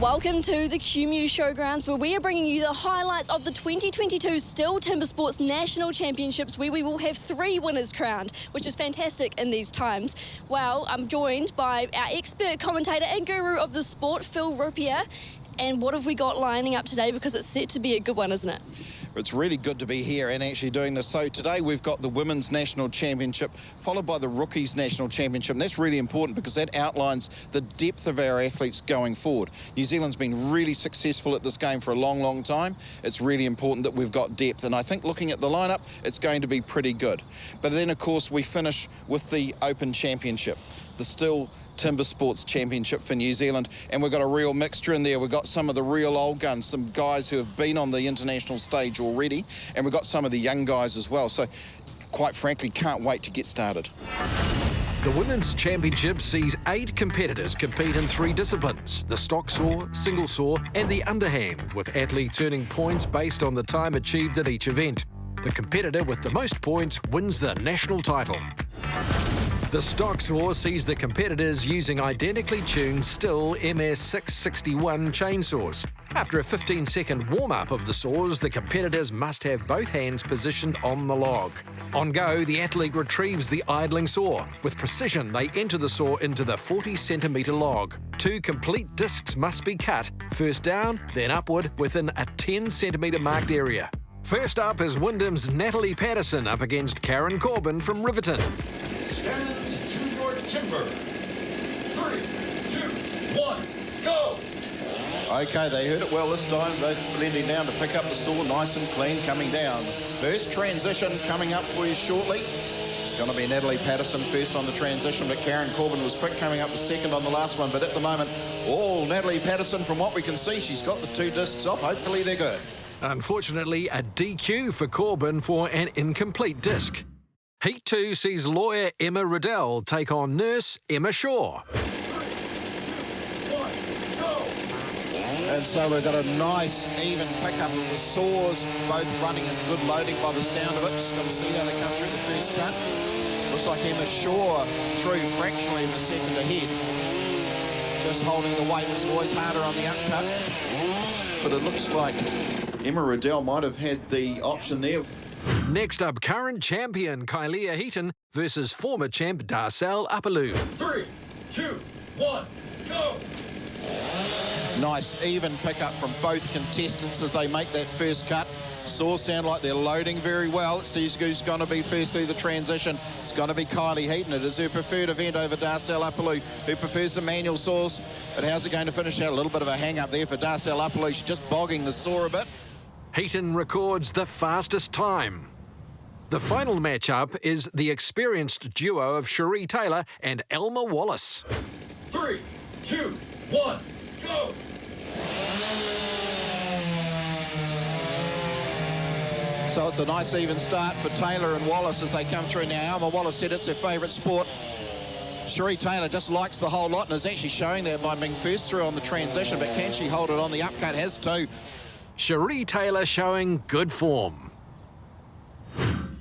Welcome to the QMU Showgrounds, where we are bringing you the highlights of the 2022 STIHL Timbersports National Championships, where we will have 3 winners crowned, which is fantastic in these times. Well, I'm joined by our expert commentator and guru of the sport, Phil Rupier. And what have we got lining up today? Because it's set to be a good one, isn't it? It's really good to be here and actually doing this. So today we've got the Women's National Championship, followed by the Rookies National Championship. And that's really important because that outlines the depth of our athletes going forward. New Zealand's been really successful at this game for a long, long time. It's really important that we've got depth. And I think looking at the lineup, it's going to be pretty good. But then, of course, we finish with the Open Championship, the STIHL Timbersports Championship for New Zealand, and we've got a real mixture in there. We've got some of the real old guns, some guys who have been on the international stage already, and we've got some of the young guys as well. So, quite frankly, can't wait to get started. The Women's Championship sees 8 competitors compete in 3 disciplines: the stock saw, single saw and the underhand, with athletes earning points based on the time achieved at each event. The competitor with the most points wins the national title. The stock saw sees the competitors using identically tuned STIHL MS661 chainsaws. After a 15-second warm-up of the saws, the competitors must have both hands positioned on the log. On go, the athlete retrieves the idling saw. With precision, they enter the saw into the 40-centimetre log. 2 complete discs must be cut, first down, then upward, within a 10-centimetre marked area. First up is Wyndham's Natalie Patterson up against Karen Corbin from Riverton. Stand to your timber. 3, 2, 1, go! Okay, they heard it well this time. Both blending down to pick up the saw, nice and clean, coming down. First transition coming up for you shortly. It's going to be Natalie Patterson first on the transition, but Karen Corbin was quick coming up the second on the last one. But at the moment, Natalie Patterson, from what we can see, she's got the 2 discs off. Hopefully they're good. Unfortunately, a DQ for Corbin for an incomplete disc. Heat 2 sees lawyer Emma Riddell take on nurse Emma Shaw. 3, 2, 1, go! And so we've got a nice even pickup of the saws, both running and good loading by the sound of it. Just got to see how they come through the first cut. Looks like Emma Shaw through fractionally in the second ahead. Just holding the weight. It's always harder on the upcut. But it looks like Emma Riddell might have had the option there. Next up, current champion Kylie Heaton versus former champ Darcel Apaloo. 3, 2, 1, go! Nice even pickup from both contestants as they make that first cut. Saws sound like they're loading very well. Let's see who's going to be first through the transition. It's going to be Kylie Heaton. It is her preferred event over Darcel Apaloo, who prefers the manual saws. But how's it going to finish out? A little bit of a hang-up there for Darcel Apaloo. She's just bogging the saw a bit. Heaton records the fastest time. The final matchup is the experienced duo of Cherie Taylor and Elma Wallace. 3, 2, 1, go! So it's a nice even start for Taylor and Wallace as they come through now. Elma Wallace said it's her favourite sport. Cherie Taylor just likes the whole lot and is actually showing that by being first through on the transition, but can she hold it on the upcut? Has to. Cherie Taylor showing good form.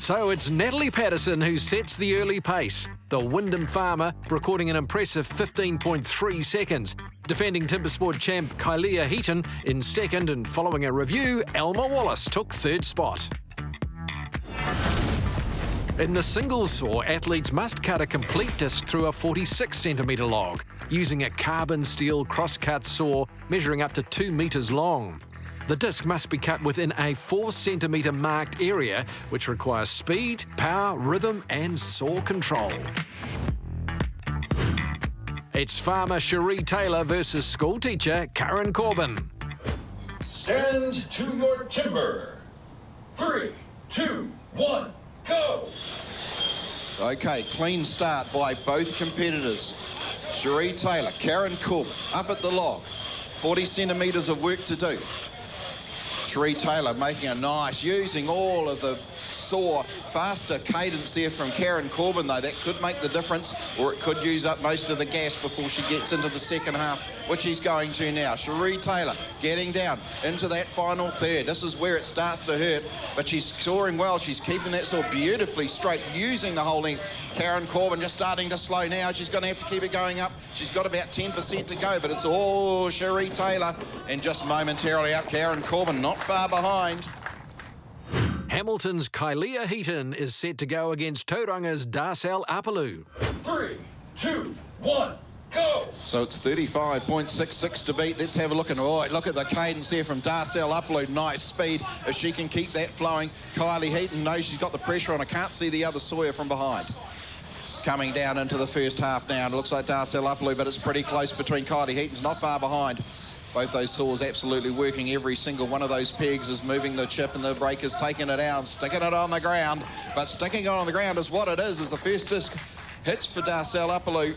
So it's Natalie Patterson who sets the early pace. The Wyndham farmer recording an impressive 15.3 seconds. Defending Timbersport champ Kylie Heaton in second, and following a review, Elma Wallace took 3rd spot. In the single saw, athletes must cut a complete disc through a 46-centimetre log using a carbon steel crosscut saw measuring up to 2 metres long. The disc must be cut within a 4-centimetre marked area, which requires speed, power, rhythm and saw control. It's farmer Cherie Taylor versus schoolteacher Karen Corbin. Stand to your timber. 3, 2, 1, go! Okay, clean start by both competitors. Cherie Taylor, Karen Corbin, up at the log. 40 centimetres of work to do. Cherie Taylor making a nice, using all of the saw faster cadence there from Karen Corbin, though. That could make the difference, or it could use up most of the gas before she gets into the second half, which she's going to now. Cherie Taylor getting down into that final third. This is where it starts to hurt, but she's soaring well. She's keeping that saw beautifully straight, using the whole length. Karen Corbin just starting to slow now. She's going to have to keep it going up. She's got about 10% to go, but it's all Cherie Taylor, and just momentarily up Karen Corbin, not far behind. Hamilton's Kailea Heaton is set to go against Tauranga's Darcel Apaloo. 3, 2, 1, go! So it's 35.66 to beat. Let's have a look. And look at the cadence there from Darcel Apaloo. Nice speed. If she can keep that flowing. Kylie Heaton knows she's got the pressure on. I can't see the other Sawyer from behind. Coming down into the first half now. And it looks like Darcel Apaloo, but it's pretty close between Kylie Heaton's not far behind. Both those saws absolutely working. Every single one of those pegs is moving the chip, and the breaker's taking it down, sticking it on the ground. But sticking it on the ground is what it is the first disc hits for Darcel Apaloo.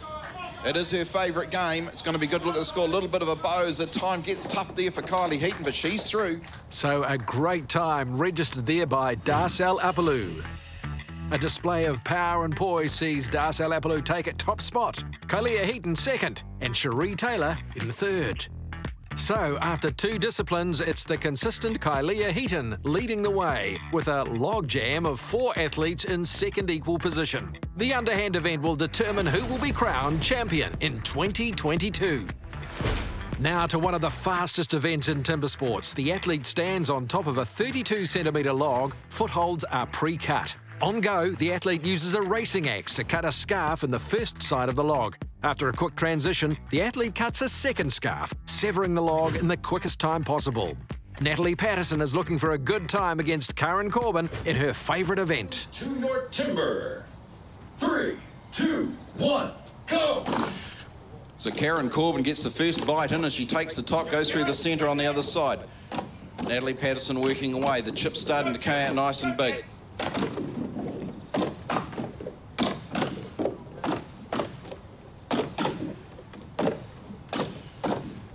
It is her favourite game. It's going to be good to look at the score. A little bit of a bow as the time gets tough there for Kylie Heaton, but she's through. So a great time registered there by Darcel Apaloo. A display of power and poise sees Darcel Apaloo take it top spot, Kailea Heaton second, and Cherie Taylor in third. So, after two disciplines, it's the consistent Kailea Heaton leading the way, with a logjam of 4 athletes in second equal position. The underhand event will determine who will be crowned champion in 2022. Now to one of the fastest events in timber sports. The athlete stands on top of a 32-centimetre log. Footholds are pre-cut. On go, the athlete uses a racing axe to cut a scarf in the first side of the log. After a quick transition, the athlete cuts a second scarf, severing the log in the quickest time possible. Natalie Patterson is looking for a good time against Karen Corbin in her favourite event. To your timber. 3, 2, 1, go! So Karen Corbin gets the first bite in as she takes the top, goes through the centre on the other side. Natalie Patterson working away. The chip's starting to come out nice and big.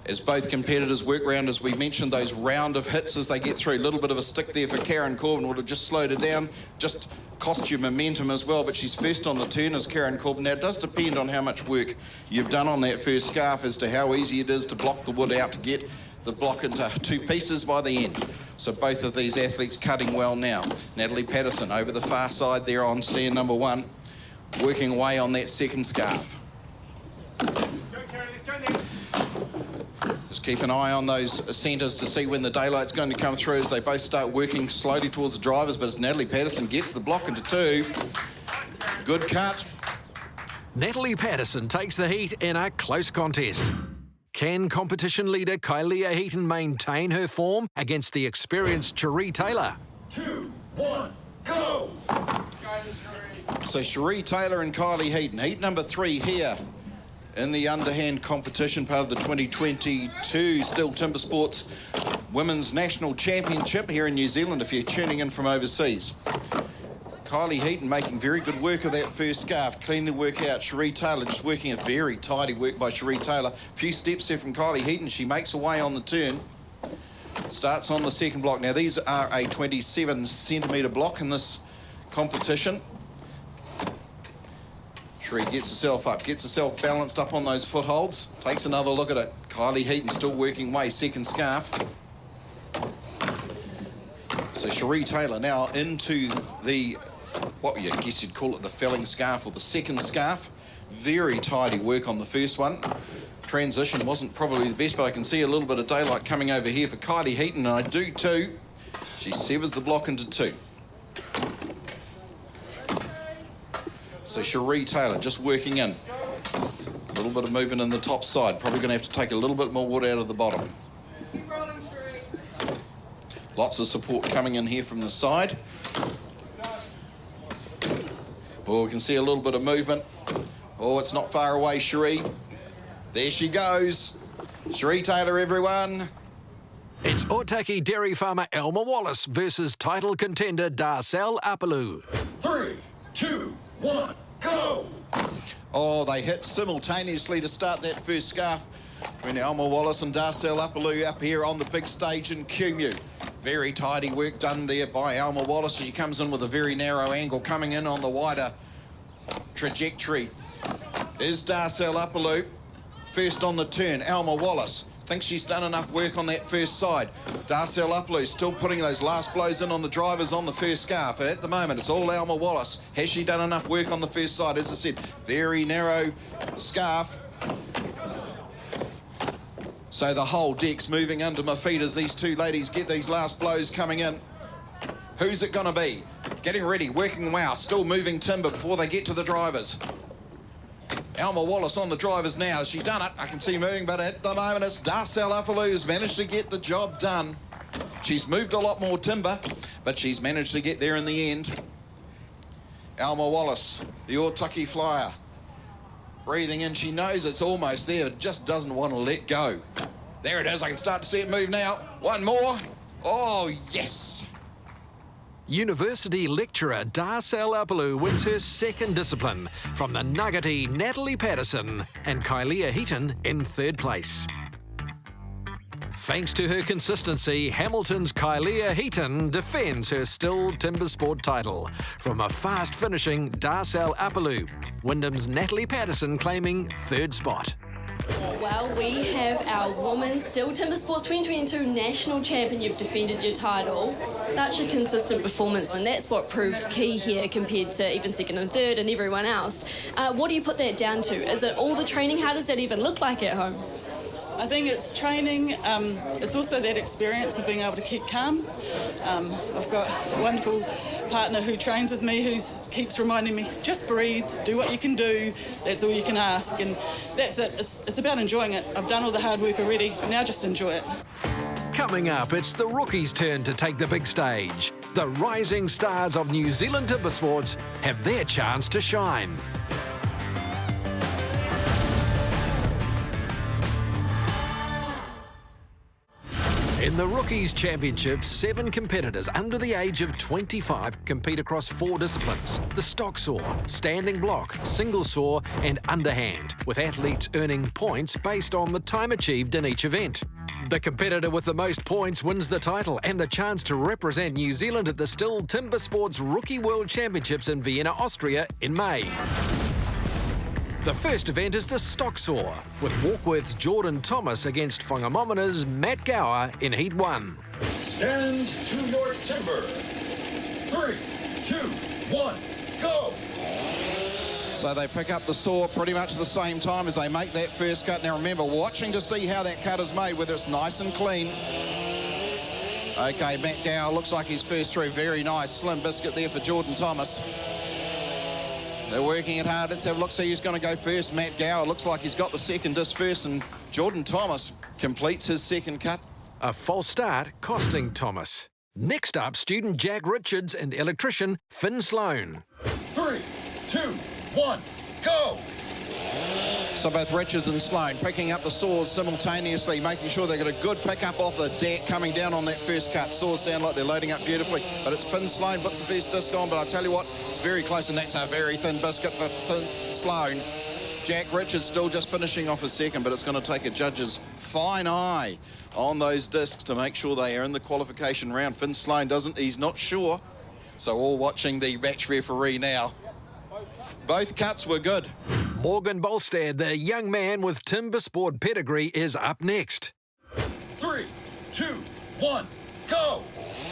As both competitors work round, as we mentioned, those round of hits as they get through. A little bit of a stick there for Karen Corbin would have just slowed her down, just cost you momentum as well, but she's first on the turn as Karen Corbin. Now, it does depend on how much work you've done on that first scarf as to how easy it is to block the wood out to get the block into 2 pieces by the end. So both of these athletes cutting well now. Natalie Patterson over the far side there on stand number 1, working away on that second scarf. Just keep an eye on those centres to see when the daylight's going to come through as they both start working slowly towards the drivers, but as Natalie Patterson gets the block into 2. Good cut. Natalie Patterson takes the heat in a close contest. Can competition leader Kailea Heaton maintain her form against the experienced Cherie Taylor? 2, 1, go! So Cherie Taylor and Kylie Heaton. Heat number 3 here in the underhand competition, part of the 2022 STIHL Timbersports Women's National Championship here in New Zealand if you're tuning in from overseas. Kylie Heaton making very good work of that first scarf, clean the work out. Cherie Taylor just working a very tidy work by Cherie Taylor. A few steps there from Kylie Heaton. She makes her way on the turn. Starts on the second block. Now, these are a 27-centimetre block in this competition. Cherie gets herself up, gets herself balanced up on those footholds. Takes another look at it. Kylie Heaton still working away, second scarf. So Cherie Taylor now into the, what I guess you'd call it the felling scarf or the second scarf. Very tidy work on the first one. Transition wasn't probably the best, but I can see a little bit of daylight coming over here for Kylie Heaton, and I do too. She severs the block into 2. So Cherie Taylor just working in. A little bit of movement in the top side. Probably going to have to take a little bit more wood out of the bottom. Lots of support coming in here from the side. Well, we can see a little bit of movement. Oh, it's not far away, Cherie. There she goes. Cherie Taylor, everyone. It's Otaki dairy farmer Elmer Wallace versus title contender Darcel Apaloo. 3, 2, 1, go! Oh, they hit simultaneously to start that first scarf between Elmer Wallace and Darcel Apaloo up here on the big stage in Cumu. Very tidy work done there by Alma Wallace. She comes in with a very narrow angle, coming in on the wider trajectory is Darcel Upperloop. First on the turn, Alma Wallace. Thinks she's done enough work on that first side. Darcel Upperloop still putting those last blows in on the drivers on the first scarf. And at the moment, it's all Alma Wallace. Has she done enough work on the first side? As I said, very narrow scarf. So the whole deck's moving under my feet as these two ladies get these last blows coming in. Who's it going to be? Getting ready, working wow, still moving timber before they get to the drivers. Alma Wallace on the drivers now. Has she done it? I can see moving, but at the moment it's Darcel Upperloop who's managed to get the job done. She's moved a lot more timber, but she's managed to get there in the end. Alma Wallace, the Otaki flyer. Breathing in, she knows it's almost there, but just doesn't want to let go. There it is, I can start to see it move now. One more. Oh, yes. University lecturer Darcel Upperloop wins her second discipline from the nuggety Natalie Patterson and Kylea Heaton in third place. Thanks to her consistency, Hamilton's Kylea Heaton defends her STIHL Timbersport title from a fast-finishing Darcel Upperloop. Wyndham's Natalie Patterson claiming third spot. Well, we have our Women's STIHL Timbersports 2022 National Champion. You've defended your title. Such a consistent performance, and that's what proved key here compared to even second and third and everyone else. What do you put that down to? Is it all the training? How does that even look like at home? I think it's training. It's also that experience of being able to keep calm. I've got a wonderful partner who trains with me who keeps reminding me, just breathe, do what you can do, that's all you can ask, and that's it. It's about enjoying it. I've done all the hard work already, now just enjoy it. Coming up, it's the rookies' turn to take the big stage. The rising stars of New Zealand Timbersports have their chance to shine. In the Rookies Championship, 7 competitors under the age of 25 compete across 4 disciplines: the stock saw, standing block, single saw and underhand, with athletes earning points based on the time achieved in each event. The competitor with the most points wins the title and the chance to represent New Zealand at the STIHL Timbersports Rookie World Championships in Vienna, Austria in May. The first event is the stock saw, with Warkworth's Jordan Thomas against Whangamomina's Matt Gower in Heat 1. Stand to your timber. 3, 2, 1, go! So they pick up the saw pretty much the same time as they make that first cut. Now remember, watching to see how that cut is made, whether it's nice and clean. Okay, Matt Gower looks like he's first through. Very nice, slim biscuit there for Jordan Thomas. They're working it hard. Let's have a look, see who's going to go first. Matt Gower looks like he's got the second disc first, and Jordan Thomas completes his second cut. A false start costing Thomas. Next up, student Jack Richards and electrician Finn Sloan. 3, 2, 1, go! So both Richards and Sloan picking up the saws simultaneously, making sure they got a good pickup off the deck coming down on that first cut. Saws sound like they're loading up beautifully, but it's Finn Sloan puts the first disc on, but I tell you what, it's very close, and that's a very thin biscuit for Finn Sloan. Jack Richards still just finishing off his second, but it's going to take a judge's fine eye on those discs to make sure they are in the qualification round. Finn Sloan he's not sure, so all watching the match referee now. Both cuts were good. Morgan Bolstad, the young man with Timbersport pedigree, is up next. 3, 2, 1, go!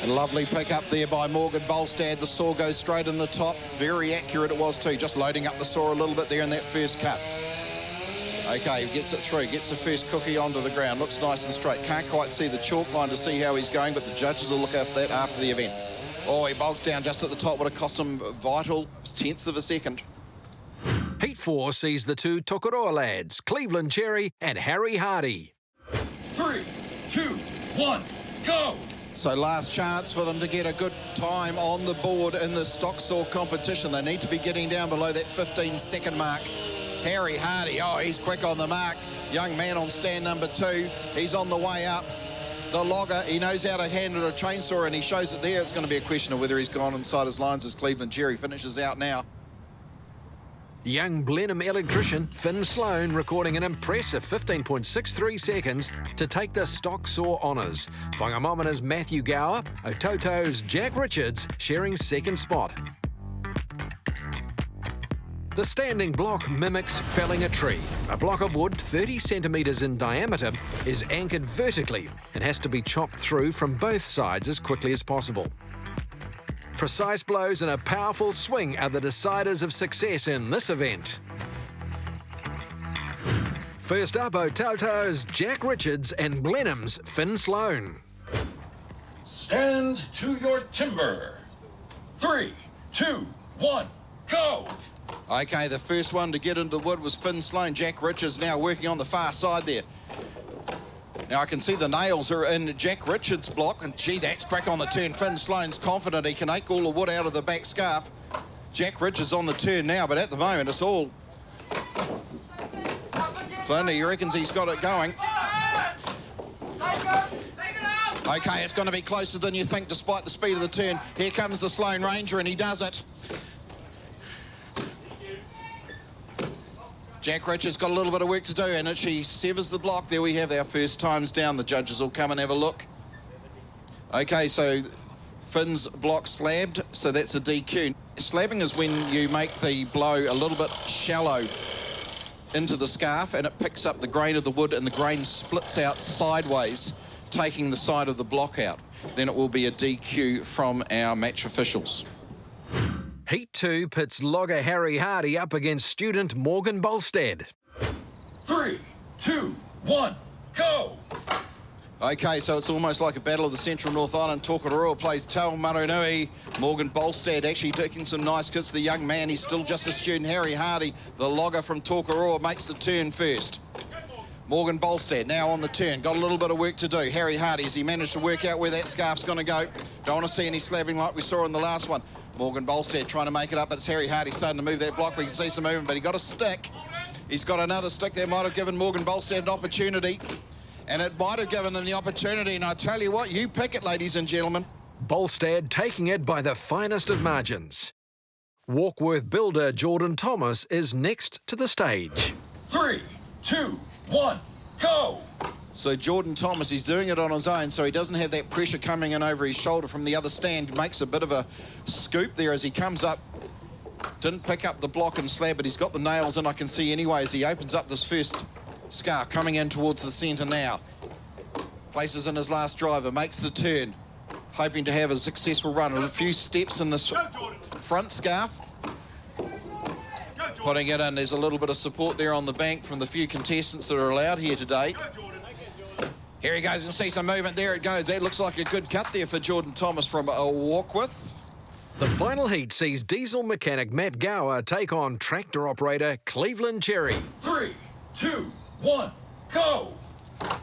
A lovely pick up there by Morgan Bolstad. The saw goes straight in the top. Very accurate it was too, just loading up the saw a little bit there in that first cut. Okay, gets it through, gets the first cookie onto the ground. Looks nice and straight. Can't quite see the chalk line to see how he's going, but the judges will look after that after the event. Oh, he bogs down just at the top. Would have cost him vital tenths of a second. Heat 4 sees the two Tokoroa lads, Cleveland Cherry and Harry Hardy. 3, 2, 1, go! So last chance for them to get a good time on the board in the stock saw competition. They need to be getting down below that 15-second mark. Harry Hardy, oh, he's quick on the mark. Young man on stand number 2. He's on the way up. The logger, he knows how to handle a chainsaw, and he shows it there. It's going to be a question of whether he's gone inside his lines as Cleveland Cherry finishes out now. Young Blenheim electrician Finn Sloane recording an impressive 15.63 seconds to take the stock saw honours. Whangamomina's Matthew Gower, Ototo's Jack Richards sharing second spot. The standing block mimics felling a tree. A block of wood 30 centimetres in diameter is anchored vertically and has to be chopped through from both sides as quickly as possible. Precise blows and a powerful swing are the deciders of success in this event. First up, Ototo's Jack Richards and Blenheim's Finn Sloane. Stand to your timber. 3, 2, 1, go! Okay, the first one to get into the wood was Finn Sloane. Jack Richards now working on the far side there. Now I can see the nails are in Jack Richards' block, and gee, that's back on the turn. Finn Sloane's confident he can eke all the wood out of the back scarf. Jack Richards on the turn now, but at the moment it's all... Flynn, he reckons he's got it going. Okay, it's going to be closer than you think despite the speed of the turn. Here comes the Sloane Ranger, and he does it. Jack Richards got a little bit of work to do, and she severs the block. There we have our first times down. The judges will come and have a look. Okay, so Finn's block slabbed, so that's a DQ. Slabbing is when you make the blow a little bit shallow into the scarf, and it picks up the grain of the wood, and the grain splits out sideways, taking the side of the block out. Then it will be a DQ from our match officials. Heat 2 pits logger Harry Hardy up against student Morgan Bolstad. 3, 2, 1, go! Okay, so it's almost like a battle of the Central North Island. Tokoroa plays Tau Marunui. Morgan Bolstad actually taking some nice kicks. The young man, he's still just a student. Harry Hardy, the logger from Tokoroa, makes the turn first. Morgan Bolstad now on the turn. Got a little bit of work to do. Harry Hardy, has he managed to work out where that scarf's going to go? Don't want to see any slabbing like we saw in the last one. Morgan Bolstad trying to make it up, but it's Harry Hardy starting to move that block. We can see some movement, but he got a stick. He's got another stick that might have given Morgan Bolstad an opportunity, and it might have given them the opportunity, and I tell you what, you pick it, ladies and gentlemen. Bolstad taking it by the finest of margins. Walkworth builder Jordan Thomas is next to the stage. 3, 2, 1, go! So Jordan Thomas, he's doing it on his own, so he doesn't have that pressure coming in over his shoulder from the other stand. He makes a bit of a scoop there as he comes up. Didn't pick up the block and slab, but he's got the nails in, I can see anyway, as he opens up this first scarf, coming in towards the centre now. Places in his last driver, makes the turn, hoping to have a successful run. A few steps in this front scarf. Putting it in, there's a little bit of support there on the bank from the few contestants that are allowed here today. Here he goes and see some movement. There it goes. That looks like a good cut there for Jordan Thomas from Walkworth. The final heat sees diesel mechanic Matt Gower take on tractor operator Cleveland Cherry. 3, 2, 1, go!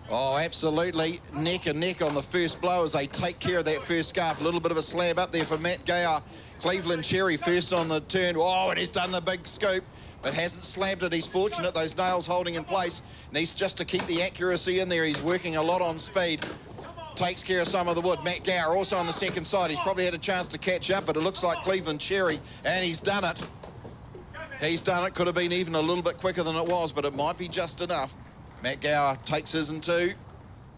Oh, absolutely. Neck and neck on the first blow as they take care of that first scarf. A little bit of a slab up there for Matt Gower. Cleveland Cherry first on the turn. Oh, and he's done the big scoop, but hasn't slabbed it. He's fortunate, those nails holding in place. Needs just to keep the accuracy in there. He's working a lot on speed. Takes care of some of the wood. Matt Gower also on the second side. He's probably had a chance to catch up, but it looks like Cleveland Cherry, and he's done it. He's done it. Could have been even a little bit quicker than it was, but it might be just enough. Matt Gower takes his in two.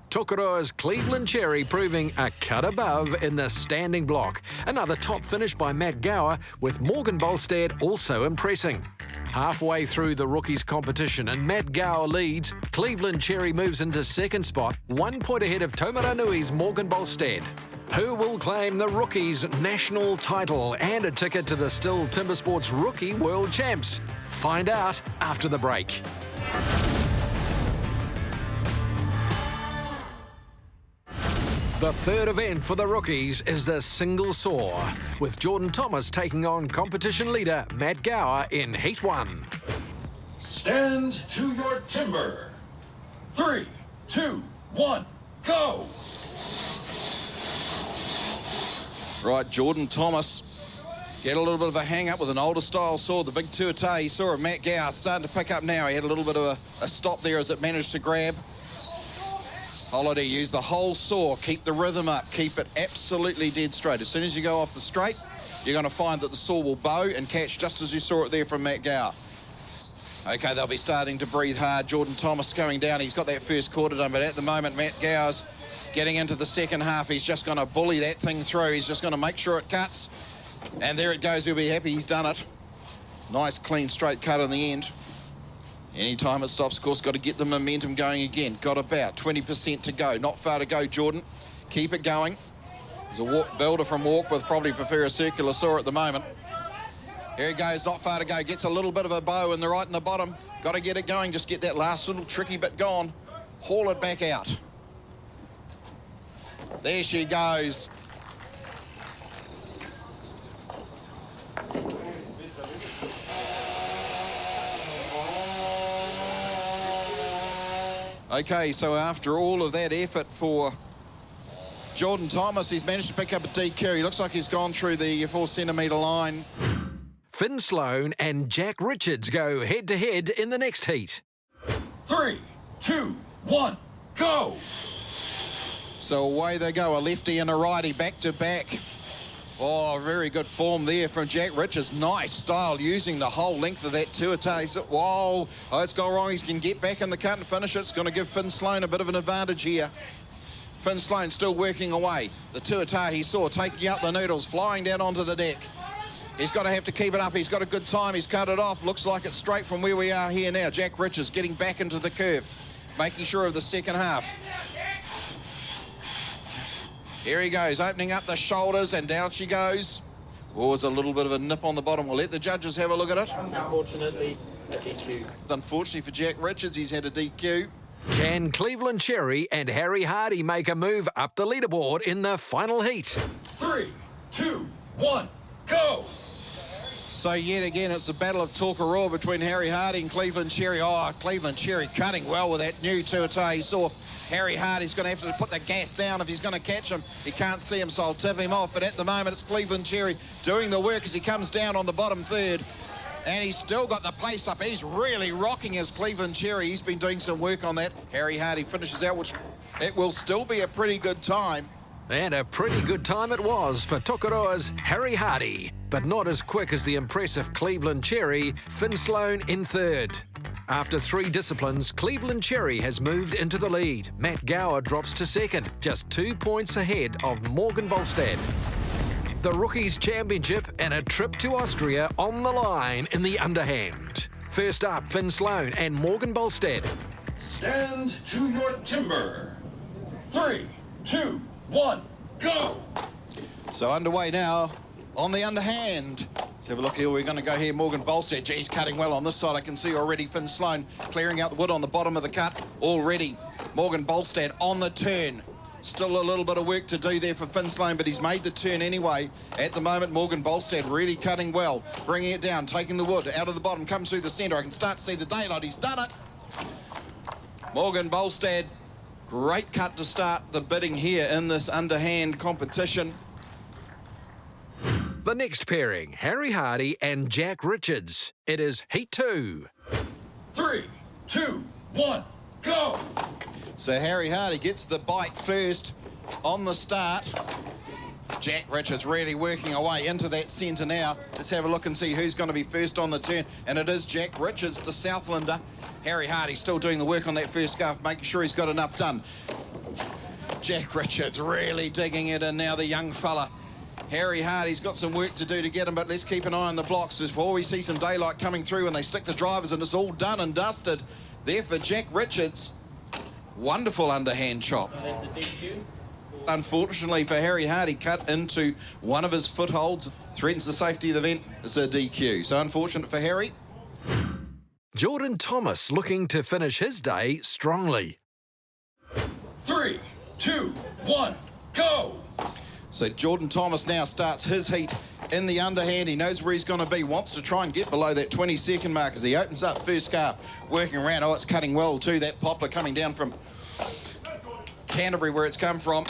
Tokoroa's Cleveland Cherry proving a cut above in the standing block. Another top finish by Matt Gower, with Morgan Bolstad also impressing. Halfway through the rookies competition and Matt Gower leads, Cleveland Cherry moves into second spot, 1 point ahead of Taumaranui's Morgan Bolstad. Who will claim the rookies' national title and a ticket to the STIHL Timbersports Rookie World Champs? Find out after the break. The third event for the rookies is the single saw, with Jordan Thomas taking on competition leader Matt Gower in Heat 1. Stand to your timber. 3, 2, 1, go! Right, Jordan Thomas get a little bit of a hang-up with an older style saw, the big tuatā. He saw of Matt Gower starting to pick up now. He had a little bit of a stop there as it managed to grab. Holiday used the whole saw, keep the rhythm up, keep it absolutely dead straight. As soon as you go off the straight, you're going to find that the saw will bow and catch just as you saw it there from Matt Gower. Okay, they'll be starting to breathe hard. Jordan Thomas going down. He's got that first quarter done, but at the moment, Matt Gower's getting into the second half. He's just going to bully that thing through. He's just going to make sure it cuts. And there it goes. He'll be happy he's done it. Nice, clean, straight cut in the end. Anytime it stops, of course, got to get the momentum going again. Got about 20% to go. Not far to go, Jordan. Keep it going. There's a builder from Warkworth, probably prefer a circular saw at the moment. Here he goes, not far to go. Gets a little bit of a bow in the right and the bottom. Got to get it going. Just get that last little tricky bit gone. Haul it back out. There she goes. Okay, so after all of that effort for Jordan Thomas, he's managed to pick up a DQ. He looks like he's gone through the 4 centimetre line. Finn Sloane and Jack Richards go head-to-head in the next heat. 3, 2, 1, go! So away they go, a lefty and a righty back-to-back. Oh, very good form there from Jack Richards. Nice style, using the whole length of that tuatara. Whoa, oh, it's gone wrong. He can get back in the cut and finish it. It's going to give Finn Sloane a bit of an advantage here. Finn Sloane still working away. The tuatara he saw taking out the noodles, flying down onto the deck. He's got to have to keep it up. He's got a good time. He's cut it off. Looks like it's straight from where we are here now. Jack Richards getting back into the curve, making sure of the second half. Here he goes, opening up the shoulders, and down she goes. Oh, there's a little bit of a nip on the bottom. We'll let the judges have a look at it. Unfortunately, a DQ. Unfortunately for Jack Richards, he's had a DQ. Can Cleveland Cherry and Harry Hardy make a move up the leaderboard in the final heat? 3, 2, 1, go! So yet again, it's the battle of Tokoroa between Harry Hardy and Cleveland Cherry. Oh, Cleveland Cherry cutting well with that new tuatara. He saw Harry Hardy's going to have to put the gas down if he's going to catch him. He can't see him, so I'll tip him off. But at the moment, it's Cleveland Cherry doing the work as he comes down on the bottom third. And he's still got the pace up. He's really rocking his Cleveland Cherry. He's been doing some work on that. Harry Hardy finishes out, which it will still be a pretty good time. And a pretty good time it was for Tokoroa's Harry Hardy, but not as quick as the impressive Cleveland Cherry, Finn Sloane in third. After 3 disciplines, Cleveland Cherry has moved into the lead. Matt Gower drops to second, just 2 points ahead of Morgan Bolstad. The Rookies Championship and a trip to Austria on the line in the underhand. First up, Finn Sloane and Morgan Bolstad. Stand to your timber. 3, 2, 1, go! So underway now on the underhand. Let's have a look here. We're going to go here. Morgan Bolstad. Geez, cutting well on this side. I can see already Finn Sloane clearing out the wood on the bottom of the cut already. Morgan Bolstad on the turn. Still a little bit of work to do there for Finn Sloane, but he's made the turn anyway. At the moment, Morgan Bolstad really cutting well, bringing it down, taking the wood out of the bottom, comes through the centre. I can start to see the daylight. He's done it. Morgan Bolstad, great cut to start the bidding here in this underhand competition. The next pairing, Harry Hardy and Jack Richards. It is Heat 2. 3, 2, 1, go! So Harry Hardy gets the bite first on the start. Jack Richards really working away into that centre now. Let's have a look and see who's going to be first on the turn. And it is Jack Richards, the Southlander. Harry Hardy still doing the work on that first scarf, making sure he's got enough done. Jack Richards really digging it in now, the young fella. Harry Hardy's got some work to do to get him, but let's keep an eye on the blocks before we see some daylight coming through and they stick the drivers and it's all done and dusted. There for Jack Richards. Wonderful underhand chop. That's a DQ. Unfortunately for Harry Hardy, cut into one of his footholds, threatens the safety of the event. It's a DQ. So unfortunate for Harry. Jordan Thomas looking to finish his day strongly. 3, 2, 1, go! So Jordan Thomas now starts his heat in the underhand. He knows where he's going to be, wants to try and get below that 20-second mark as he opens up first scarf, working around. Oh, it's cutting well too, that poplar coming down from Canterbury where it's come from.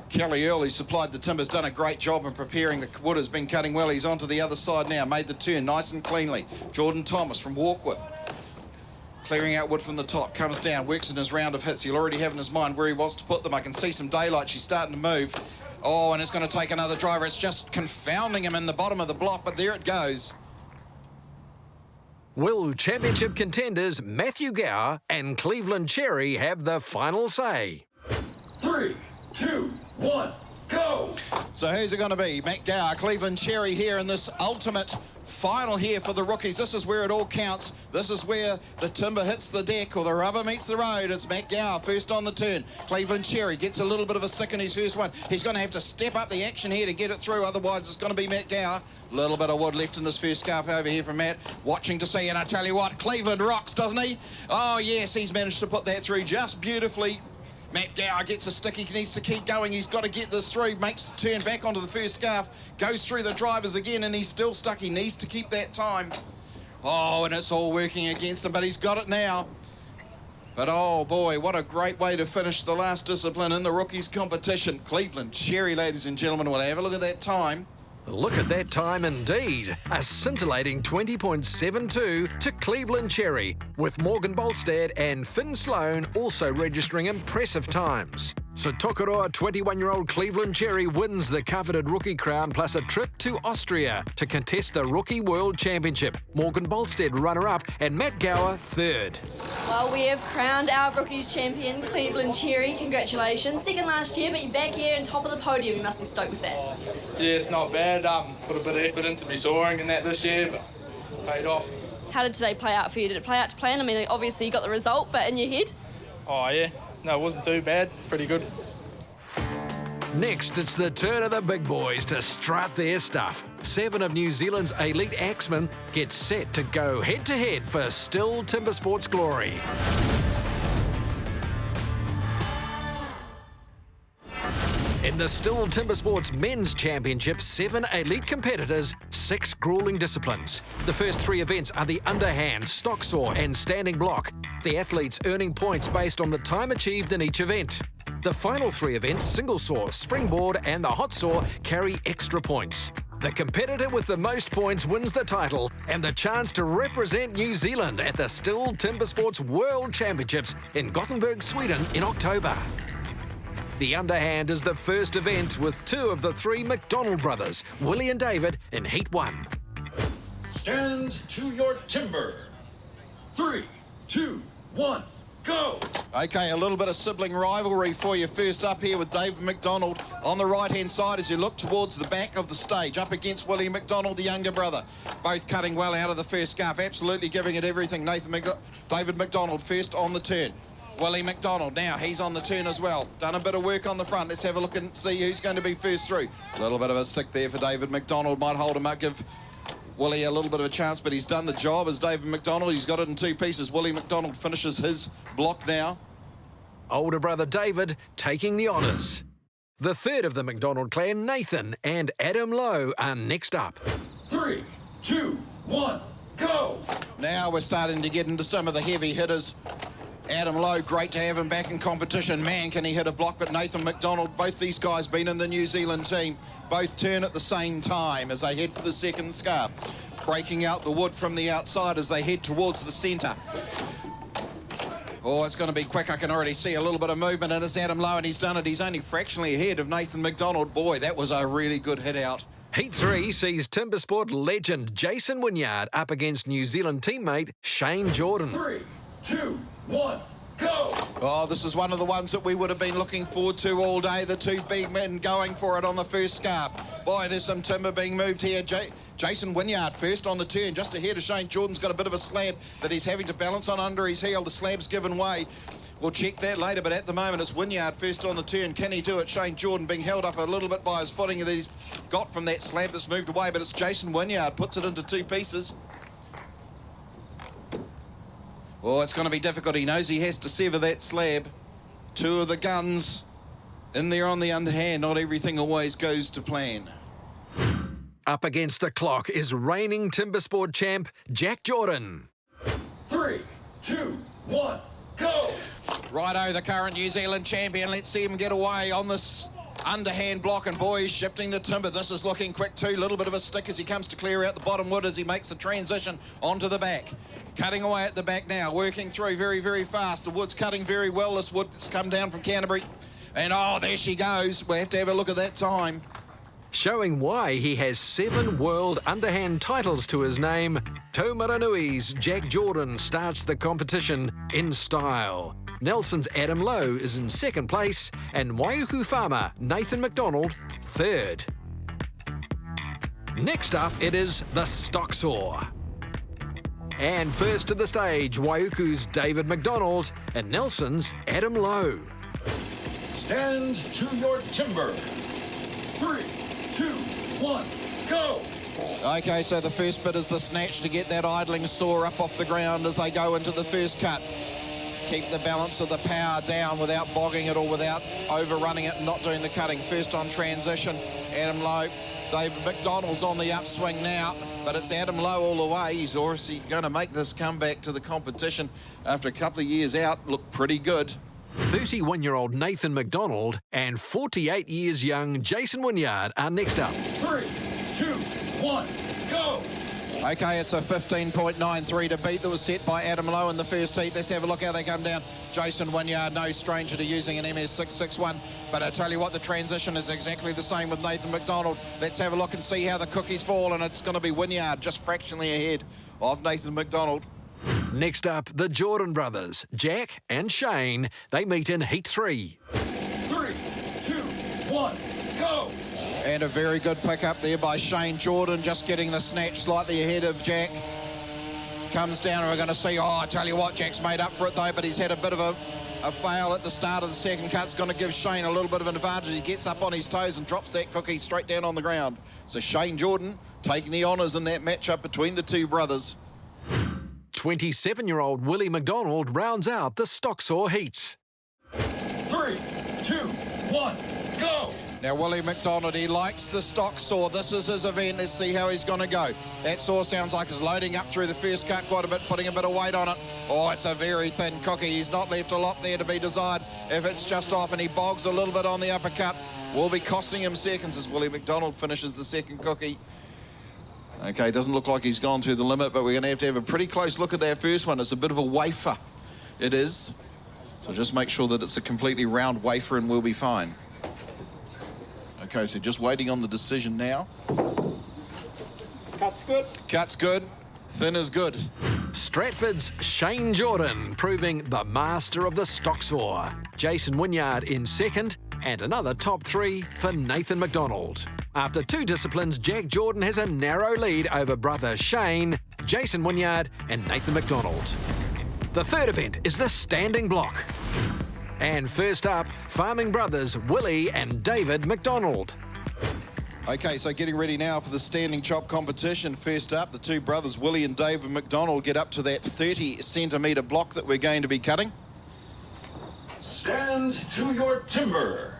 Kelly Earl, who supplied the timbers, done a great job in preparing. The wood has been cutting well. He's onto the other side now, made the turn nice and cleanly. Jordan Thomas from Warkworth, clearing out wood from the top, comes down, works in his round of hits. He'll already have in his mind where he wants to put them. I can see some daylight. She's starting to move. Oh, and it's going to take another driver. It's just confounding him in the bottom of the block, but there it goes. Will Championship contenders Matthew Gower and Cleveland Cherry have the final say? 3, 2, 1, go! So who's it going to be? Matt Gower, Cleveland Cherry here in this ultimate final here for the rookies. This is where it all counts. This is where the timber hits the deck or the rubber meets the road. It's Matt Gower first on the turn. Cleveland Cherry gets a little bit of a stick in his first one. He's going to have to step up the action here to get it through. Otherwise, it's going to be Matt Gower. A little bit of wood left in this first scarf over here from Matt. Watching to see, and I tell you what, Cleveland rocks, doesn't he? Oh, yes, he's managed to put that through just beautifully. Matt Gower gets a stick, he needs to keep going, he's got to get this through, makes the turn back onto the first scarf, goes through the drivers again, and he's still stuck. He needs to keep that time. Oh, and it's all working against him, but he's got it now. But oh boy, what a great way to finish the last discipline in the rookies competition. Cleveland Cherry, ladies and gentlemen, will have a look at that time. Look at that time indeed. A scintillating 20.72 to Cleveland Cherry, with Morgan Bolstad and Finn Sloan also registering impressive times. So Tokoroa 21-year-old Cleveland Cherry wins the coveted rookie crown plus a trip to Austria to contest the Rookie World Championship. Morgan Bolstad runner-up and Matt Gower third. Well, we have crowned our rookies champion, Cleveland Cherry. Congratulations. Second last year, but you're back here on top of the podium. You must be stoked with that. Yeah, it's not bad. Put a bit of effort into me soaring in that this year, but paid off. How did today play out for you? Did it play out to plan? I mean, obviously you got the result, but in your head? Oh yeah, no, it wasn't too bad. Pretty good. Next, it's the turn of the big boys to strut their stuff. 7 of New Zealand's elite axemen get set to go head-to-head for STIHL Timbersports glory. In the STIHL Timbersports Men's Championship, 7 elite competitors, 6 grueling disciplines. The first 3 events are the underhand, stock saw and standing block. The athletes earning points based on the time achieved in each event. The final 3 events, single saw, springboard and the hot saw, carry extra points. The competitor with the most points wins the title and the chance to represent New Zealand at the STIHL Timbersports World Championships in Gothenburg, Sweden in October. The underhand is the first event with 2 of the 3 McDonald brothers, Willie and David, in Heat 1. Stand to your timber. 3, 2, 1, go! Okay, a little bit of sibling rivalry for you. First up here with David Mcdonald on the right-hand side as you look towards the back of the stage, up against Willie Mcdonald, the younger brother. Both cutting well out of the first scarf, absolutely giving it everything. David Mcdonald first on the turn. Willie Mcdonald, now he's on the turn as well. Done a bit of work on the front. Let's have a look and see who's going to be first through. A little bit of a stick there for David Mcdonald. Might hold him up, give Willie a little bit of a chance, but he's done the job as David Mcdonald. He's got it in 2 pieces. Willie Mcdonald finishes his block now. Older brother David taking the honours. The third of the McDonald clan, Nathan and Adam Lowe, are next up. 3, 2, 1, go! Now we're starting to get into some of the heavy hitters. Adam Lowe, great to have him back in competition. Man, can he hit a block, but Nathan McDonald, both these guys been in the New Zealand team. Both turn at the same time as they head for the second scarf. Breaking out the wood from the outside as they head towards the centre. Oh, it's going to be quick. I can already see a little bit of movement, and it's Adam Lowe, and he's done it. He's only fractionally ahead of Nathan McDonald. Boy, that was a really good hit out. Heat 3 sees Timbersport legend Jason Wynyard up against New Zealand teammate Shane Jordan. 3, 2, 1, go! Oh, this is one of the ones that we would have been looking forward to all day. The 2 big men going for it on the first scarf. Boy, there's some timber being moved here. Jason Wynyard first on the turn, just ahead of Shane Jordan's got a bit of a slab that he's having to balance on under his heel. The slab's given way. We'll check that later, but at the moment it's Wynyard first on the turn. Can he do it? Shane Jordan being held up a little bit by his footing that he's got from that slab that's moved away, but it's Jason Wynyard, puts it into 2 pieces. Oh, it's going to be difficult. He knows he has to sever that slab. 2 of the guns in there on the underhand. Not everything always goes to plan. Up against the clock is reigning Timbersport champ Jack Jordan. 3, 2, 1, go! Righto, the current New Zealand champion. Let's see him get away on this underhand block, and boy, he's shifting the timber. This is looking quick too. Little bit of a stick as he comes to clear out the bottom wood as he makes the transition onto the back. Cutting away at the back now, working through very, very fast. The wood's cutting very well. This wood has come down from Canterbury. And oh, there she goes. We have to have a look at that time. Showing why he has 7 world underhand titles to his name, Taumaranui's Jack Jordan starts the competition in style. Nelson's Adam Lowe is in 2nd place and Waiuku farmer Nathan McDonald 3rd. Next up, it is the stock saw. And first to the stage, Waiuku's David McDonald and Nelson's Adam Lowe. Stand to your timber. 3, 2, 1, go! Okay, so the first bit is the snatch to get that idling saw up off the ground as they go into the first cut. Keep the balance of the power down without bogging it or without overrunning it and not doing the cutting. First on transition, Adam Lowe. David McDonald's on the upswing now, but it's Adam Lowe all the way. He's obviously going to make this comeback to the competition after a couple of years out. Look pretty good. 31-year-old Nathan McDonald and 48 years young Jason Wynyard are next up. 3, 2, 1, go! Okay, it's a 15.93 to beat that was set by Adam Lowe in the first heat. Let's have a look how they come down. Jason Wynyard, no stranger to using an MS661, but I tell you what, the transition is exactly the same with Nathan McDonald. Let's have a look and see how the cookies fall, and it's going to be Wynyard just fractionally ahead of Nathan McDonald. Next up, the Jordan brothers, Jack and Shane. They meet in Heat 3. 3, 2, 1, go! And a very good pick up there by Shane Jordan, just getting the snatch slightly ahead of Jack. Comes down and we're going to see, I tell you what, Jack's made up for it though, but he's had a bit of a fail at the start of the second cut. It's going to give Shane a little bit of an advantage. He gets up on his toes and drops that cookie straight down on the ground. So Shane Jordan taking the honours in that matchup between the two brothers. 27-year-old Willie Mcdonald rounds out the stock saw heats. 3, 2, 1, go! Now, Willie Mcdonald, he likes the stock saw. This is his event. Let's see how he's going to go. That saw sounds like it's loading up through the first cut quite a bit, putting a bit of weight on it. Oh, it's a very thin cookie. He's not left a lot there to be desired. If it's just off and he bogs a little bit on the uppercut, will be costing him seconds as Willie Mcdonald finishes the second cookie. Okay, doesn't look like he's gone to the limit, but we're going to have a pretty close look at that first one. It's a bit of a wafer. It is. So just make sure that it's a completely round wafer and we'll be fine. Okay, so just waiting on the decision now. Cut's good. Cut's good. Thin is good. Stratford's Shane Jordan proving the master of the stock saw. Jason Wynyard in 2nd and another top 3 for Nathan McDonald. After 2 disciplines, Jack Jordan has a narrow lead over brother Shane, Jason Wynyard and Nathan McDonald. The third event is the standing block. And first up, farming brothers Willie and David McDonald. Okay, so getting ready now for the standing chop competition. First up, the two brothers Willie and David McDonald get up to that 30-centimetre block that we're going to be cutting. Stand to your timber.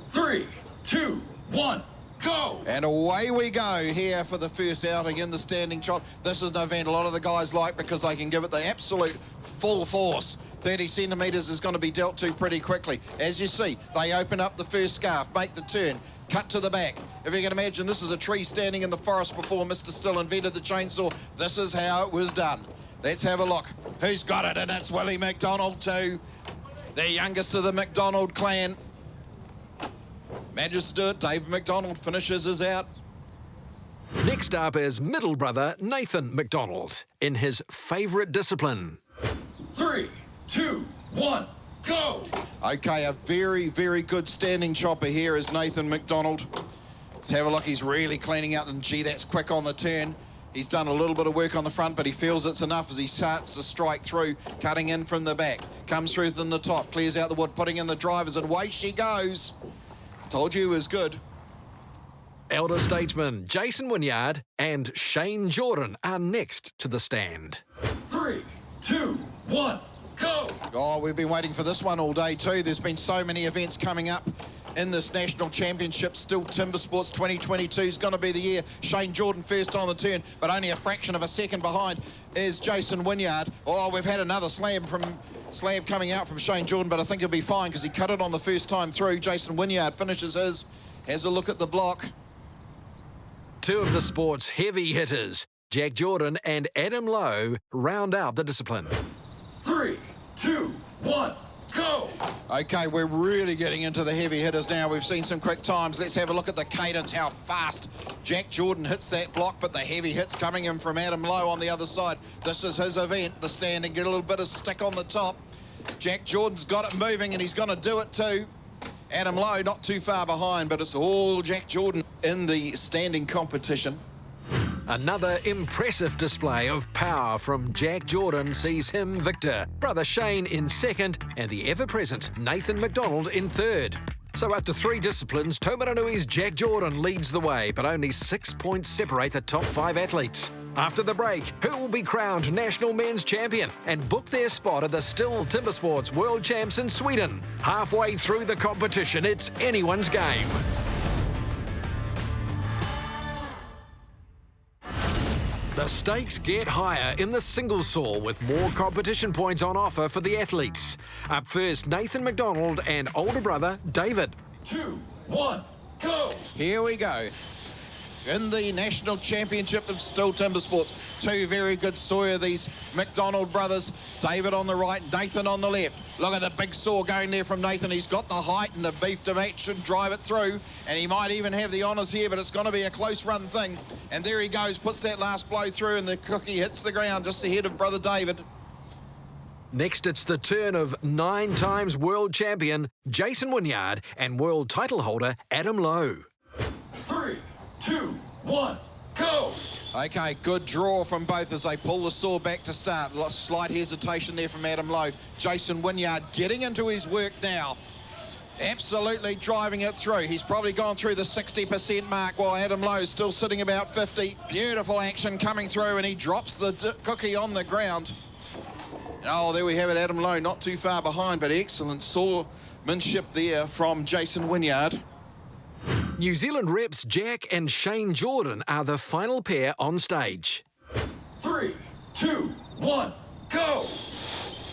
3, 2, 1, go! And away we go here for the first outing in the standing chop. This is an event a lot of the guys like because they can give it the absolute full force. 30 centimetres is going to be dealt to pretty quickly. As you see, they open up the first scarf, make the turn, cut to the back. If you can imagine, this is a tree standing in the forest before Mr. Stihl invented the chainsaw. This is how it was done. Let's have a look. Who's got it? And it's Willie Mcdonald too. The youngest of the McDonald clan. Manages to do it. David McDonald finishes his out. Next up is middle brother Nathan McDonald in his favourite discipline. 3, 2, 1, go! Okay, a very, very good standing chopper here is Nathan McDonald. Let's have a look. He's really cleaning out, and gee, that's quick on the turn. He's done a little bit of work on the front, but he feels it's enough as he starts to strike through, cutting in from the back. Comes through from the top, clears out the wood, putting in the drivers, and away she goes. Told you it was good. Elder statesman Jason Wynyard and Shane Jordan are next to the stand. 3, 2, 1, go! Oh, we've been waiting for this one all day too. There's been so many events coming up in this national championship. STIHL Timbersports 2022 is going to be the year. Shane Jordan first on the turn, but only a fraction of a second behind is Jason Wynyard. Oh, we've had another slab coming out from Shane Jordan, but I think he'll be fine because he cut it on the first time through. Jason Wynyard finishes his, has a look at the block. 2 of the sport's heavy hitters, Jack Jordan and Adam Lowe, round out the discipline. 3, 2, 1, go! Okay, we're really getting into the heavy hitters now. We've seen some quick times. Let's have a look at the cadence, how fast Jack Jordan hits that block, but the heavy hits coming in from Adam Lowe on the other side. This is his event, the standing, get a little bit of stick on the top. Jack Jordan's got it moving and he's going to do it too. Adam Lowe not too far behind, but it's all Jack Jordan in the standing competition. Another impressive display of power from Jack Jordan sees him victor, brother Shane in second, and the ever-present Nathan McDonald in third. So after 3 disciplines, Taumaranui's Jack Jordan leads the way, but only 6 points separate the top 5 athletes. After the break, who will be crowned national men's champion and book their spot at the STIHL Timbersports World Champs in Sweden? Halfway through the competition, it's anyone's game. The stakes get higher in the single saw with more competition points on offer for the athletes. Up first, Nathan McDonald and older brother David. 2, 1, go! Here we go. In the National Championship of STIHL Timbersports, 2 very good sawyer, these McDonald brothers. David on the right, Nathan on the left. Look at the big saw going there from Nathan. He's got the height and the beef to match, should drive it through. And he might even have the honours here, but it's going to be a close run thing. And there he goes, puts that last blow through, and the cookie hits the ground just ahead of brother David. Next, it's the turn of 9 times world champion Jason Wynyard and world title holder Adam Lowe. 3, 2, 1, go! Okay, good draw from both as they pull the saw back to start. Slight hesitation there from Adam Lowe. Jason Wynyard getting into his work now. Absolutely driving it through. He's probably gone through the 60% mark while Adam Lowe's still sitting about 50. Beautiful action coming through, and he drops the cookie on the ground. Oh, there we have it, Adam Lowe not too far behind, but excellent sawmanship there from Jason Wynyard. New Zealand reps Jack and Shane Jordan are the final pair on stage. 3, 2, 1, go!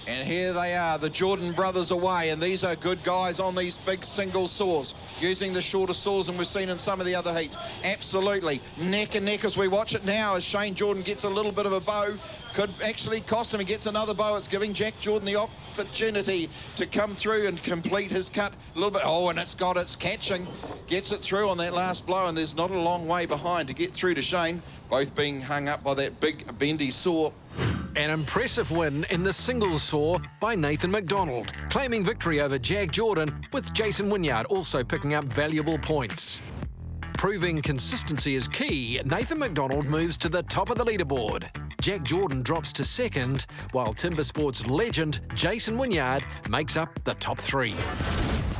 And here they are, the Jordan brothers away, and these are good guys on these big single saws, using the shorter saws than we've seen in some of the other heats. Absolutely neck and neck as we watch it now, as Shane Jordan gets a little bit of a bow. Could actually cost him. He gets another bow. It's giving Jack Jordan the opportunity to come through and complete his cut a little bit. Oh, and it's catching. Gets it through on that last blow, and there's not a long way behind to get through to Shane, both being hung up by that big bendy saw. An impressive win in the singles saw by Nathan McDonald, claiming victory over Jack Jordan, with Jason Wynyard also picking up valuable points. Proving consistency is key, Nathan McDonald moves to the top of the leaderboard. Jack Jordan drops to second, while Timbersports legend Jason Wynyard makes up the top 3.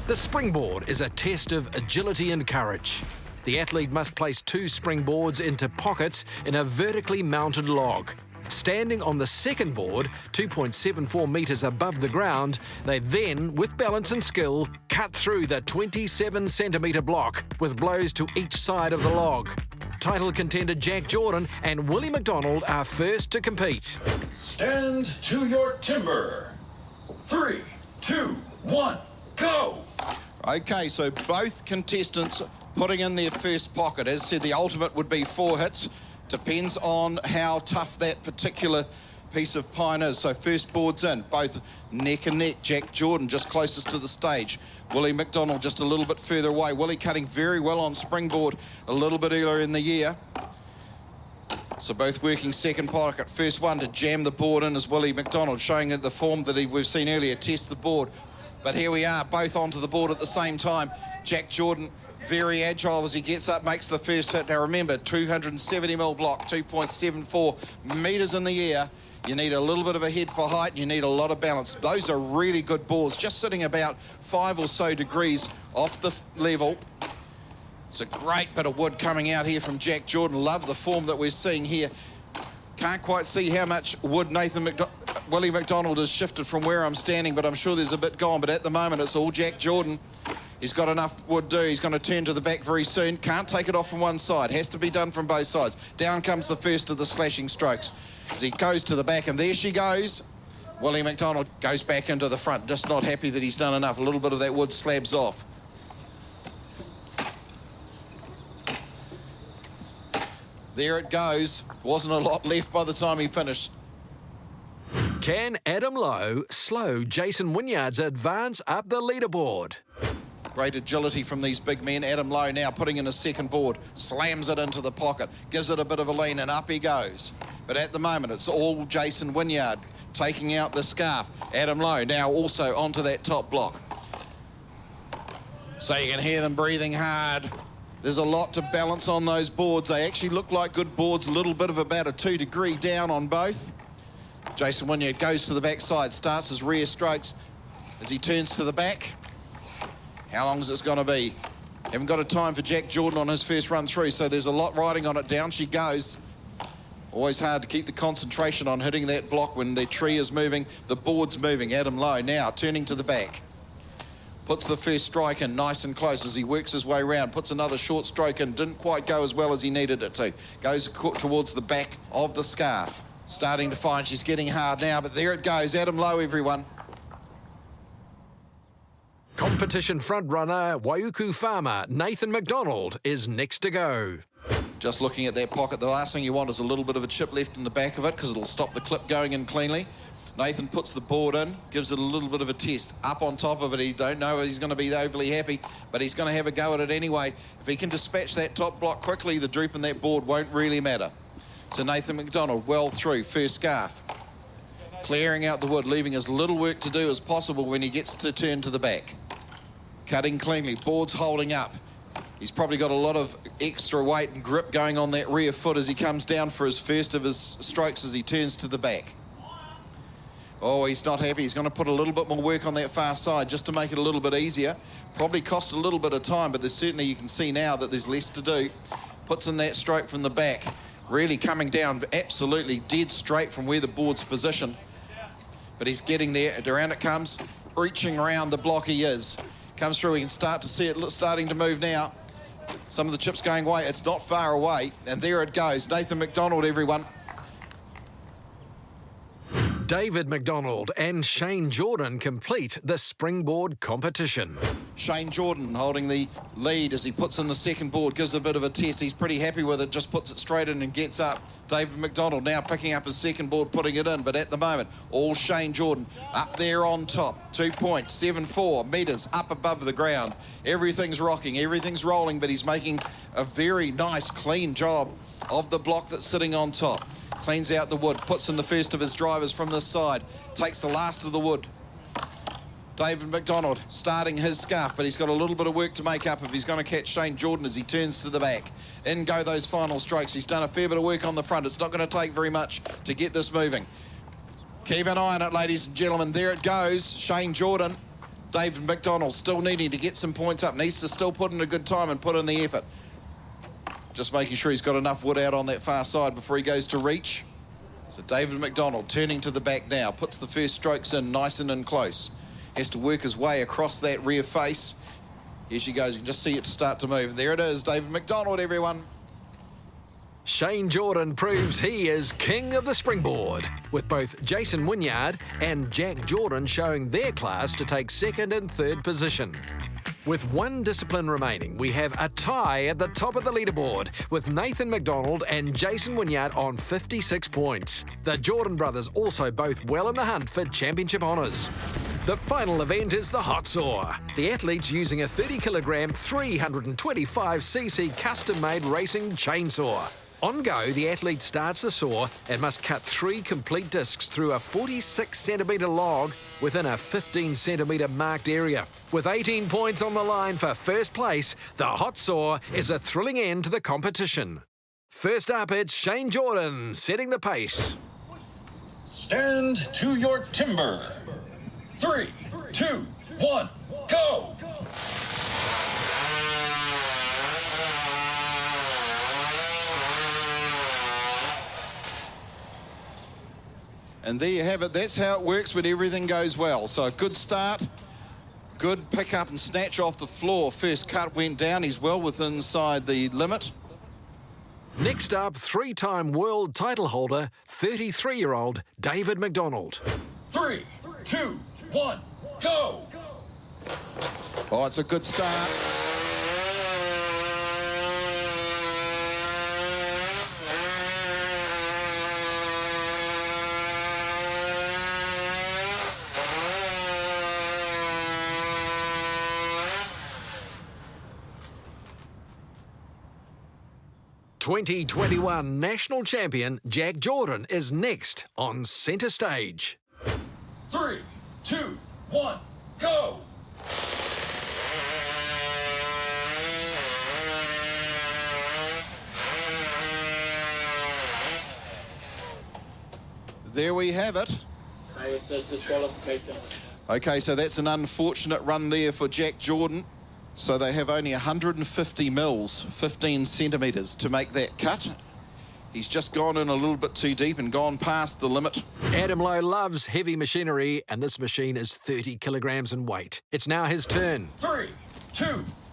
The springboard is a test of agility and courage. The athlete must place 2 springboards into pockets in a vertically mounted log. Standing on the second board, 2.74 metres above the ground, they then, with balance and skill, cut through the 27-centimetre block with blows to each side of the log. Title contender Jack Jordan and Willie Mcdonald are first to compete. Stand to your timber. 3, 2, 1, go! Okay, so both contestants putting in their first pocket. As said, the ultimate would be 4 hits. Depends on how tough that particular piece of pine is. So first board's in, both neck and neck. Jack Jordan just closest to the stage. Willie Mcdonald just a little bit further away. Willie cutting very well on springboard a little bit earlier in the year. So both working second pocket. First one to jam the board in is Willie Mcdonald, showing that the form that we've seen earlier, test the board. But here we are, both onto the board at the same time. Jack Jordan very agile as he gets up, makes the first hit. Now remember, 270mm block, 2.74 metres in the air. You need a little bit of a head for height, and you need a lot of balance. Those are really good boards, just sitting about 5 or so degrees off the level. It's a great bit of wood coming out here from Jack Jordan. Love the form that we're seeing here. Can't quite see how much wood Willie Mcdonald has shifted from where I'm standing, but I'm sure there's a bit gone. But at the moment, it's all Jack Jordan. He's got enough wood do. He's going to turn to the back very soon. Can't take it off from one side. Has to be done from both sides. Down comes the first of the slashing strokes. As he goes to the back, and there she goes. Willie Mcdonald goes back into the front. Just not happy that he's done enough. A little bit of that wood slabs off. There it goes. Wasn't a lot left by the time he finished. Can Adam Lowe slow Jason Wynyard's advance up the leaderboard? Great agility from these big men. Adam Lowe now putting in a second board, slams it into the pocket, gives it a bit of a lean, and up he goes. But at the moment, it's all Jason Wynyard taking out the scarf. Adam Lowe now also onto that top block. So you can hear them breathing hard. There's a lot to balance on those boards. They actually look like good boards, a little bit of about a 2-degree down on both. Jason Wynyard goes to the backside, starts his rear strokes as he turns to the back. How long is this going to be? Haven't got a time for Jack Jordan on his first run through, so there's a lot riding on it. Down she goes. Always hard to keep the concentration on hitting that block when the tree is moving, the board's moving. Adam Lowe now turning to the back. Puts the first strike in nice and close as he works his way around. Puts another short stroke in. Didn't quite go as well as he needed it to. Goes towards the back of the scarf. Starting to find she's getting hard now, but there it goes. Adam Lowe, everyone. Competition frontrunner Waiuku farmer Nathan McDonald is next to go. Just looking at that pocket, the last thing you want is a little bit of a chip left in the back of it because it'll stop the clip going in cleanly. Nathan puts the board in, gives it a little bit of a test. Up on top of it, he don't know if he's going to be overly happy, but he's going to have a go at it anyway. If he can dispatch that top block quickly, the droop in that board won't really matter. So Nathan McDonald well through, first scarf. Clearing out the wood, leaving as little work to do as possible when he gets to turn to the back. Cutting cleanly, board's holding up. He's probably got a lot of extra weight and grip going on that rear foot as he comes down for his first of his strokes as he turns to the back. Oh, he's not happy. He's going to put a little bit more work on that far side just to make it a little bit easier. Probably cost a little bit of time, but there's certainly, you can see now that there's less to do. Puts in that stroke from the back. Really coming down absolutely dead straight from where the board's positioned. But he's getting there. Around it comes. Reaching around the block he is. Comes through. We can start to see it starting to move now. Some of the chips going away. It's not far away. And there it goes. Nathan McDonald, everyone. David McDonald and Shane Jordan complete the springboard competition. Shane Jordan holding the lead as he puts in the second board, gives a bit of a test. He's pretty happy with it, just puts it straight in and gets up. David McDonald now picking up his second board, putting it in, but at the moment, all Shane Jordan up there on top. 2.74 metres up above the ground. Everything's rocking, everything's rolling, but he's making a very nice, clean job of the block that's sitting on top. Cleans out the wood, puts in the first of his drivers from this side, takes the last of the wood. David McDonald starting his scarf, but he's got a little bit of work to make up if he's going to catch Shane Jordan as he turns to the back. In go those final strokes. He's done a fair bit of work on the front. It's not going to take very much to get this moving. Keep an eye on it, ladies and gentlemen. There it goes. Shane Jordan. David McDonald still needing to get some points up. Needs to still put in a good time and put in the effort. Just making sure he's got enough wood out on that far side before he goes to reach. So David McDonald turning to the back now, puts the first strokes in nice and in close. Has to work his way across that rear face. Here she goes, you can just see it start to move. There it is, David McDonald, everyone. Shane Jordan proves he is king of the springboard, with both Jason Wynyard and Jack Jordan showing their class to take second and third position. With one discipline remaining, we have a tie at the top of the leaderboard, with Nathan McDonald and Jason Wynyard on 56 points. The Jordan brothers also both well in the hunt for championship honours. The final event is the hot saw. The athletes using a 30-kilogram, 325cc custom-made racing chainsaw. On go, the athlete starts the saw and must cut 3 complete discs through a 46-centimetre log within a 15-centimetre marked area. With 18 points on the line for first place, the hot saw is a thrilling end to the competition. First up, it's Shane Jordan setting the pace. Stand to your timber. 3, 2, 1, go! And there you have it. That's how it works when everything goes well. So a good start, good pick up and snatch off the floor. First cut went down. He's well within inside the limit. Next up, 3-time world title holder, 33-year-old David McDonald. 3, 2, 1, go! Oh, it's a good start. 2021 national champion Jack Jordan is next on Centre Stage. 3, 2, 1, go! There we have it. It's a disqualification. Okay, so that's an unfortunate run there for Jack Jordan. So they have only 150 mils, 15 centimetres to make that cut. He's just gone in a little bit too deep and gone past the limit. Adam Lowe loves heavy machinery, and this machine is 30 kilograms in weight. It's now his turn. 3, 2,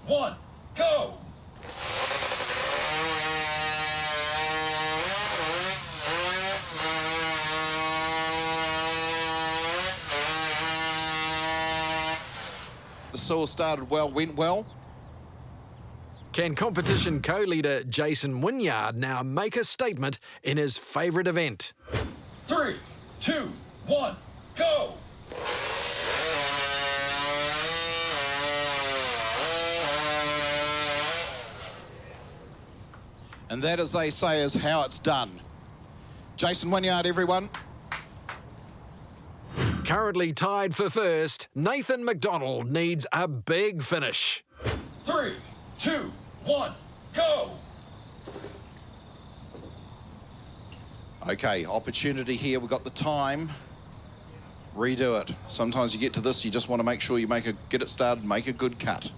1, go! The saw started well, went well. Can competition co-leader Jason Wynyard now make a statement in his favourite event? 3, 2, 1, go! And that, as they say, is how it's done. Jason Wynyard, everyone. Currently tied for first, Nathan McDonald needs a big finish. 3, 2, 1, go! Okay, opportunity here. We've got the time. Redo it. Sometimes you get to this, you just want to make sure you get it started, make a good cut.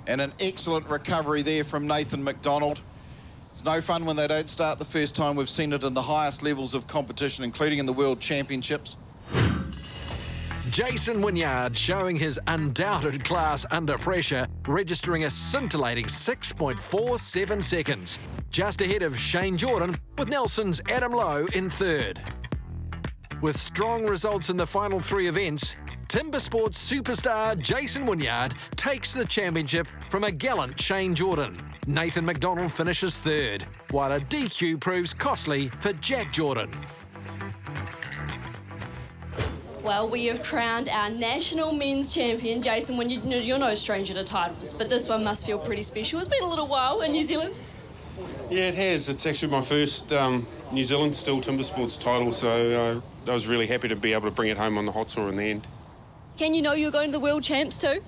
And an excellent recovery there from Nathan McDonald. It's no fun when they don't start the first time. We've seen it in the highest levels of competition, including in the World Championships. Jason Wynyard showing his undoubted class under pressure, registering a scintillating 6.47 seconds. Just ahead of Shane Jordan, with Nelson's Adam Lowe in third. With strong results in the final three events, Timbersports superstar Jason Wynyard takes the championship from a gallant Shane Jordan. Nathan McDonald finishes third, while a DQ proves costly for Jack Jordan. Well, we have crowned our national men's champion, Jason Wynyard. You're no stranger to titles, but this one must feel pretty special. It's been a little while in New Zealand. Yeah, it has. It's actually my first New Zealand STIHL Timbersports title, so I was really happy to be able to bring it home on the hot saw in the end. Can you know you're going to the World Champs too?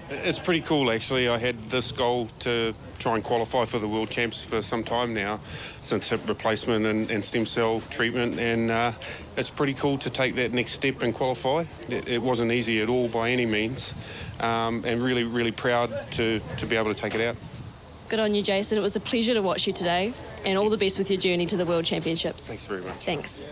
It's pretty cool, actually. I had this goal to try and qualify for the World Champs for some time now, since hip replacement and stem cell treatment, and it's pretty cool to take that next step and qualify. It wasn't easy at all by any means, and really, really proud to be able to take it out. Good on you, Jason. It was a pleasure to watch you today, and all the best with your journey to the World Championships. Thanks very much. Thanks.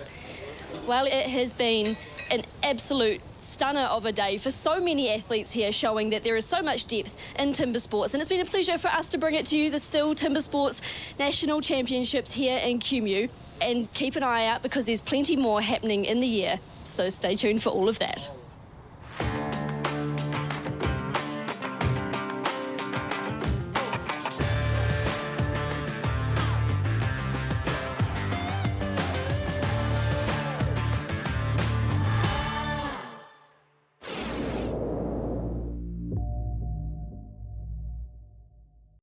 Well, it has been an absolute stunner of a day for so many athletes here, showing that there is so much depth in timber sports, and it's been a pleasure for us to bring it to you, the STIHL Timbersports National Championships here in Kumeu, and keep an eye out because there's plenty more happening in the year, so stay tuned for all of that.